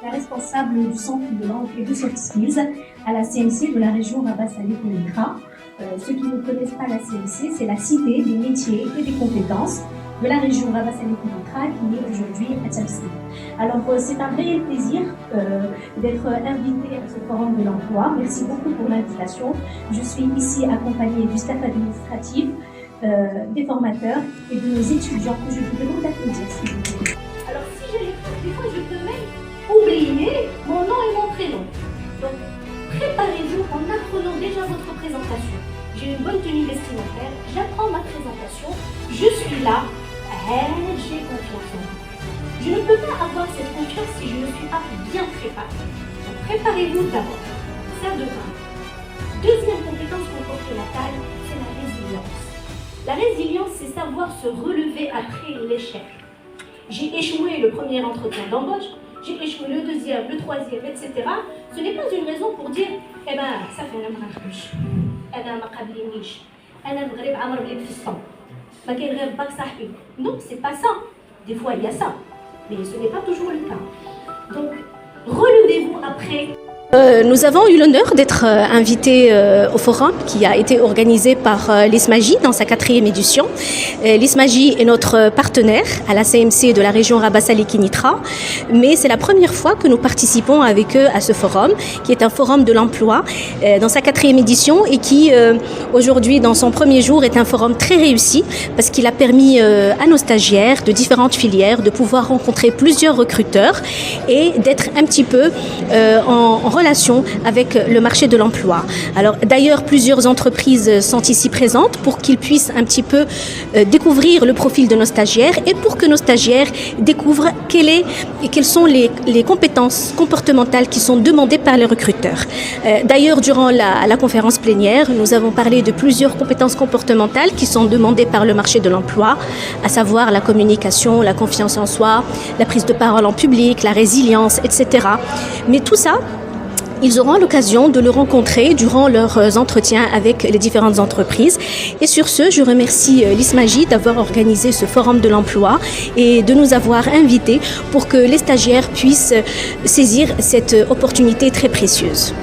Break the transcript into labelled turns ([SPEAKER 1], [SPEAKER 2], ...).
[SPEAKER 1] La responsable du centre de langue et de soft skills à la CMC de la région Rabat Salé Kenitra. Ceux qui ne connaissent pas la CMC, c'est la cité des métiers et des compétences de la région Rabat Salé Kenitra qui est aujourd'hui à Tchalsi. Alors c'est un réel plaisir d'être invitée à ce forum de l'emploi. Merci beaucoup pour l'invitation. Je suis ici accompagnée du staff administratif, des formateurs et de nos étudiants que je vous demande d'applaudir s'il vous plaît. Alors si je les fais, des fois je peux même oublier mon nom et mon prénom. Donc préparez-vous en apprenant déjà votre présentation. J'ai une bonne tenue vestimentaire, j'apprends ma présentation, je suis là, j'ai confiance en moi. Je ne peux pas avoir cette confiance si je ne suis pas bien préparée. Donc préparez-vous d'abord. Ça de un. Deuxième compétence comportementale, c'est la résilience. La résilience, c'est savoir se relever après l'échec. J'ai échoué le premier entretien d'embauche, j'ai échoué le deuxième, le troisième, etc. Ce n'est pas une raison pour dire eh ben, ça fait un marrakech, non, c'est pas ça. Des fois, il y a ça, mais ce n'est pas toujours le cas. Donc, relevez-vous après.
[SPEAKER 2] Nous avons eu l'honneur d'être invités au forum qui a été organisé par l'ISMAGI dans sa 4e édition. L'ISMAGI est notre partenaire à la CMC de la région Rabat Salé Kenitra, mais c'est la première fois que nous participons avec eux à ce forum, qui est un forum de l'emploi dans sa 4e édition et qui aujourd'hui dans son premier jour est un forum très réussi parce qu'il a permis à nos stagiaires de différentes filières de pouvoir rencontrer plusieurs recruteurs et d'être un petit peu en relation avec le marché de l'emploi. Alors d'ailleurs, plusieurs entreprises sont ici présentes pour qu'ils puissent un petit peu découvrir le profil de nos stagiaires et pour que nos stagiaires découvrent quelles sont les compétences comportementales qui sont demandées par les recruteurs. D'ailleurs, durant la conférence plénière, nous avons parlé de plusieurs compétences comportementales qui sont demandées par le marché de l'emploi, à savoir la communication, la confiance en soi, la prise de parole en public, la résilience, etc. Mais tout ça, ils auront l'occasion de le rencontrer durant leurs entretiens avec les différentes entreprises. Et sur ce, je remercie l'ISMAGI d'avoir organisé ce forum de l'emploi et de nous avoir invités pour que les stagiaires puissent saisir cette opportunité très précieuse.